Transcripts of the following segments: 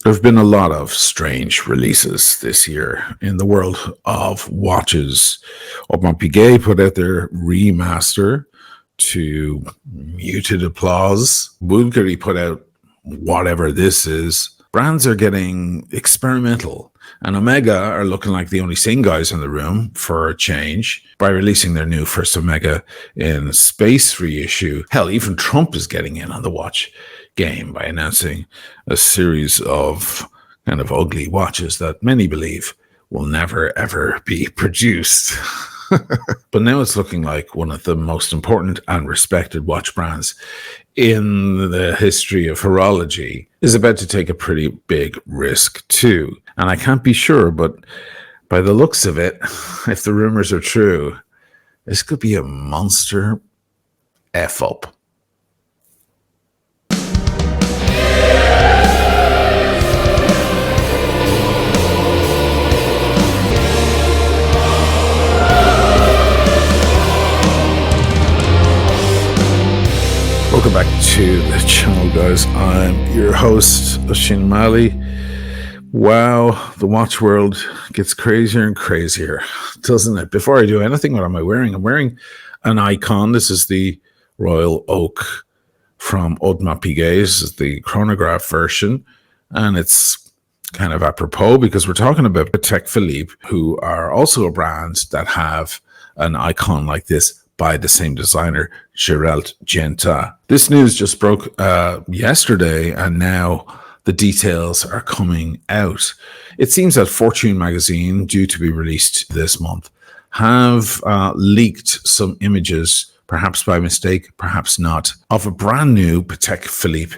There have been a lot of strange releases this year in the world of watches. Audemars Piguet put out their remaster to muted applause. Bulgari put out whatever this is. Brands are getting experimental, and Omega are looking like the only sane guys in the room for a change by releasing their new first Omega in space reissue. Hell, even Trump is getting in on the watch game by announcing a series of kind of ugly watches that many believe will never ever be produced. But now it's looking like one of the most important and respected watch brands in the history of horology is about to take a pretty big risk too. And I can't be sure, but by the looks of it, if the rumors are true, this could be a monster F up. Welcome back to the channel, guys. I'm your host, oisinomalley. Wow, the watch world gets crazier and crazier, doesn't it? Before I do anything, what am I wearing? I'm wearing an icon. This is the Royal Oak from Audemars Piguet. This is the chronograph version, and it's kind of apropos because we're talking about Patek Philippe, who are also a brand that have an icon like this by the same designer, Gerald Genta. This news just broke yesterday, and now the details are coming out. It seems that Fortune magazine, due to be released this month, have leaked some images, perhaps by mistake, perhaps not, of a brand new Patek Philippe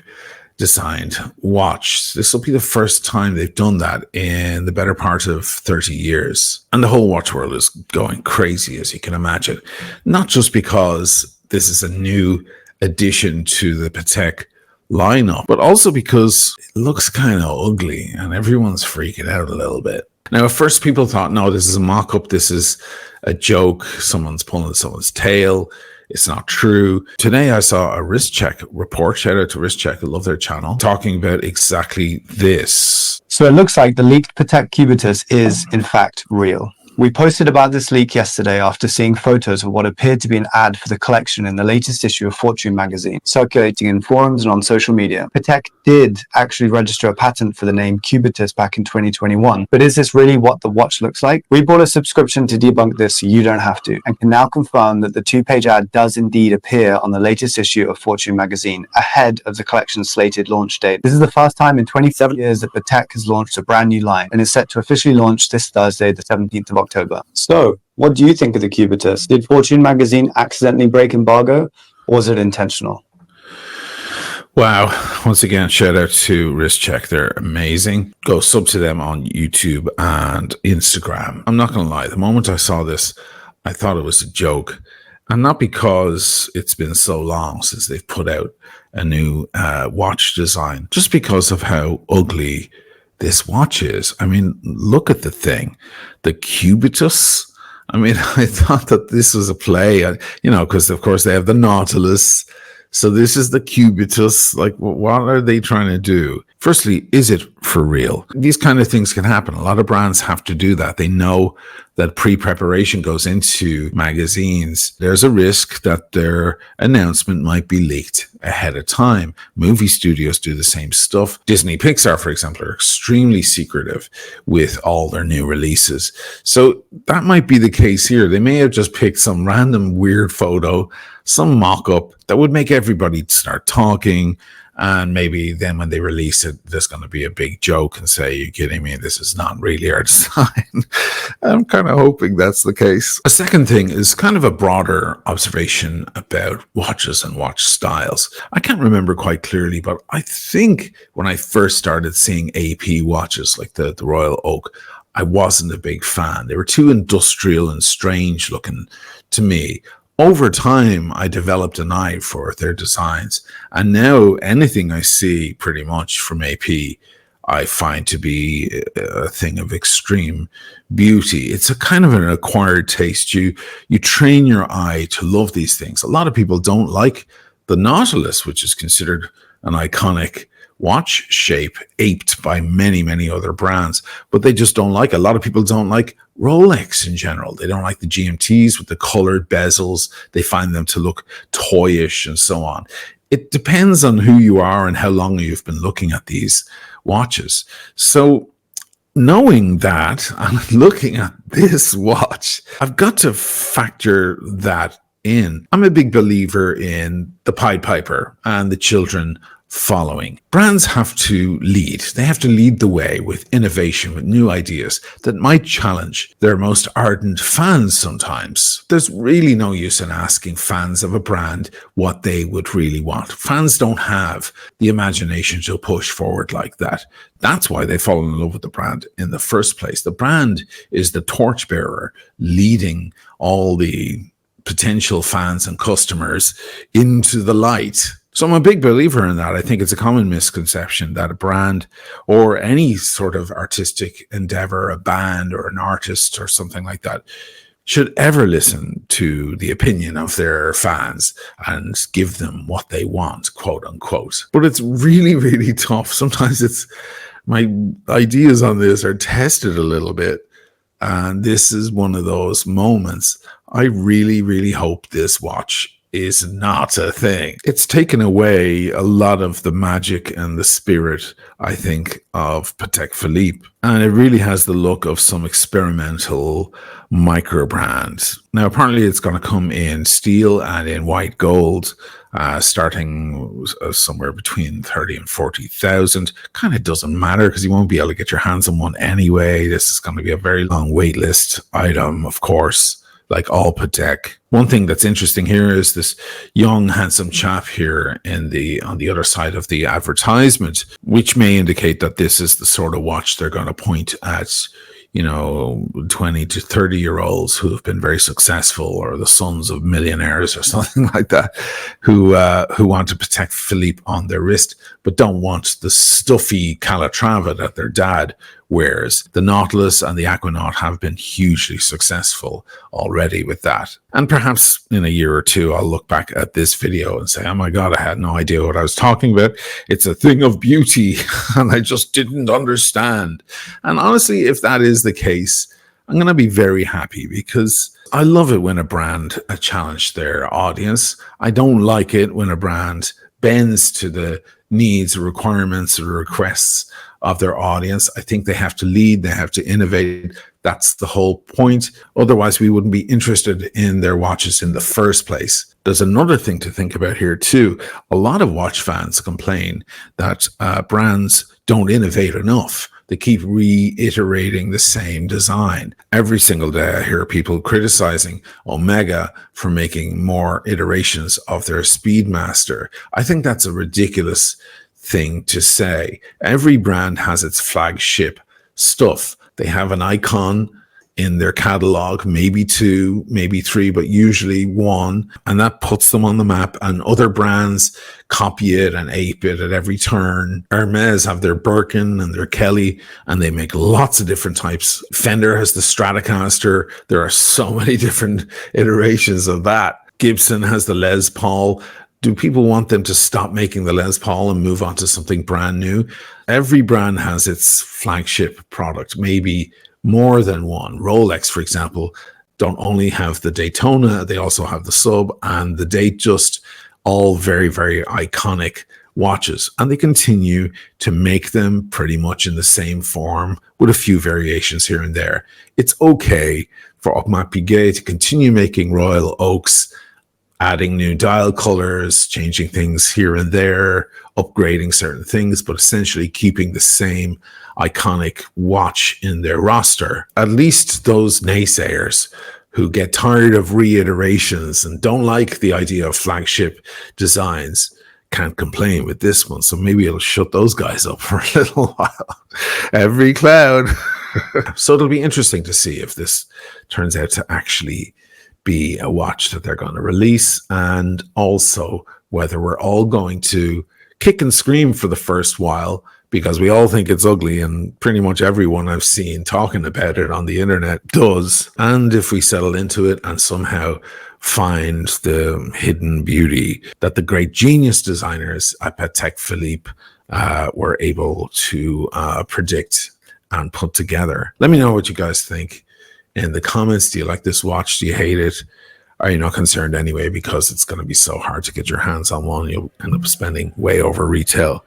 designed watch. This will be the first time they've done that in the better part of 30 years. And the whole watch world is going crazy, as you can imagine. Not just because this is a new addition to the Patek lineup, but also because it looks kind of ugly and everyone's freaking out a little bit. Now, at first people thought, no, this is a mock-up, this is a joke, someone's pulling someone's tail. It's not true. Today I saw a Wrist Check report, shout out to Wrist Check, I love their channel, talking about exactly this. So it looks like the leaked Patek Cubitus is in fact real. We posted about this leak yesterday after seeing photos of what appeared to be an ad for the collection in the latest issue of Fortune magazine, circulating in forums and on social media. Patek did actually register a patent for the name Cubitus back in 2021, but is this really what the watch looks like? We bought a subscription to debunk this so you don't have to, and can now confirm that the two-page ad does indeed appear on the latest issue of Fortune magazine, ahead of the collection's slated launch date. This is the first time in 27 years that Patek has launched a brand new line, and is set to officially launch this Thursday, the 17th of October. So, what do you think of the Cubitus? Did Fortune magazine accidentally break embargo, or was it intentional? Wow. Once again, shout out to Wrist Check. They're amazing. Go sub to them on YouTube and Instagram. I'm not going to lie. The moment I saw this, I thought it was a joke. And not because it's been so long since they've put out a new watch design, just because of how ugly this watch is. I mean, look at the thing. The Cubitus. I mean, I thought that this was a play, because of course they have the Nautilus. So this is the Cubitus. Like, what are they trying to do? Firstly, is it for real? These kind of things can happen. A lot of brands have to do that. They know that pre-preparation goes into magazines. There's a risk that their announcement might be leaked ahead of time. Movie studios do the same stuff. Disney Pixar, for example, are extremely secretive with all their new releases. So that might be the case here. They may have just picked some random weird photo, some mock-up that would make everybody start talking. And maybe then when they release it, there's going to be a big joke and say, you're kidding me, this is not really our design. I'm kind of hoping that's the case. A second thing is kind of a broader observation about watches and watch styles. I can't remember quite clearly, but I think when I first started seeing AP watches like the Royal Oak, I wasn't a big fan. They were too industrial and strange looking to me. Over time, I developed an eye for their designs, and now anything I see pretty much from AP, I find to be a thing of extreme beauty. It's a kind of an acquired taste. You train your eye to love these things. A lot of people don't like the Nautilus, which is considered an iconic watch shape aped by many, many other brands, but they just don't like it. A lot of people don't like Rolex in general. They don't like the GMTs with the colored bezels. They find them to look toyish and so on. It depends on who you are and how long you've been looking at these watches. So knowing that and looking at this watch, I've got to factor that in. I'm a big believer in the Pied Piper and the children following. Brands have to lead. They have to lead the way with innovation, with new ideas that might challenge their most ardent fans sometimes. There's really no use in asking fans of a brand what they would really want. Fans don't have the imagination to push forward like that. That's why they fall in love with the brand in the first place. The brand is the torchbearer leading all the potential fans and customers into the light. So I'm a big believer in that. I think it's a common misconception that a brand or any sort of artistic endeavor, a band or an artist or something like that, should ever listen to the opinion of their fans and give them what they want, quote unquote. But it's really, really tough. Sometimes my ideas on this are tested a little bit. And this is one of those moments. I really, really hope this watch is not a thing. It's taken away a lot of the magic and the spirit, I think, of Patek Philippe. And it really has the look of some experimental micro brand. Now, apparently it's going to come in steel and in white gold, starting somewhere between 30 and 40,000. Kind of doesn't matter because you won't be able to get your hands on one anyway. This is going to be a very long wait list item, of course, like all Patek. One thing that's interesting here is this young, handsome chap here on the other side of the advertisement, which may indicate that this is the sort of watch they're going to point at, 20 to 30-year-olds who have been very successful, or the sons of millionaires or something like that, who want a Patek Philippe on their wrist, but don't want the stuffy Calatrava that their dad wears. The Nautilus and the Aquanaut have been hugely successful already with that. And perhaps in a year or two, I'll look back at this video and say, oh my God, I had no idea what I was talking about. It's a thing of beauty and I just didn't understand. And honestly, if that is the case, I'm going to be very happy, because I love it when a brand challenge their audience. I don't like it when a brand bends to the needs, requirements, or requests of their audience. I think they have to lead, they have to innovate. That's the whole point. Otherwise, we wouldn't be interested in their watches in the first place. There's another thing to think about here too. A lot of watch fans complain that brands don't innovate enough. They keep reiterating the same design. Every single day I hear people criticizing Omega for making more iterations of their Speedmaster. I think that's a ridiculous thing to say. Every brand has its flagship stuff. They have an icon in their catalog, maybe two, maybe three, but usually one, and that puts them on the map, and other brands copy it and ape it at every turn. Hermes have their Birkin and their Kelly, and they make lots of different types. Fender has the Stratocaster. There are so many different iterations of that. Gibson has the Les Paul. Do people want them to stop making the Les Paul and move on to something brand new? Every brand has its flagship product, maybe more than one. Rolex, for example, don't only have the Daytona, they also have the Sub and the Datejust, all very, very iconic watches. And they continue to make them pretty much in the same form with a few variations here and there. It's okay for Audemars Piguet to continue making Royal Oaks, adding new dial colors, changing things here and there, upgrading certain things, but essentially keeping the same iconic watch in their roster. At least those naysayers who get tired of reiterations and don't like the idea of flagship designs can't complain with this one. So maybe it'll shut those guys up for a little while. Every cloud. So it'll be interesting to see if this turns out to actually be a watch that they're going to release, and also whether we're all going to kick and scream for the first while because we all think it's ugly, and pretty much everyone I've seen talking about it on the internet does. And if we settle into it and somehow find the hidden beauty that the great genius designers at Patek Philippe were able to predict and put together. Let me know what you guys think in the comments. Do you like this watch? Do you hate it? Are you not concerned anyway, because it's going to be so hard to get your hands on one? You'll end up spending way over retail,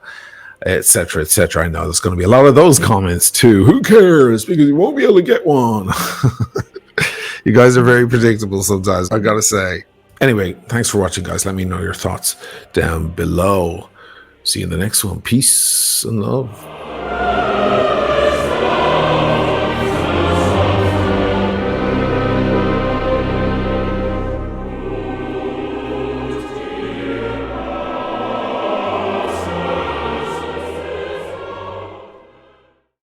etc., etc. I know there's going to be a lot of those comments too. Who cares? Because you won't be able to get one. You guys are very predictable sometimes, I gotta say. Anyway, thanks for watching, guys. Let me know your thoughts down below. See you in the next one. Peace and love.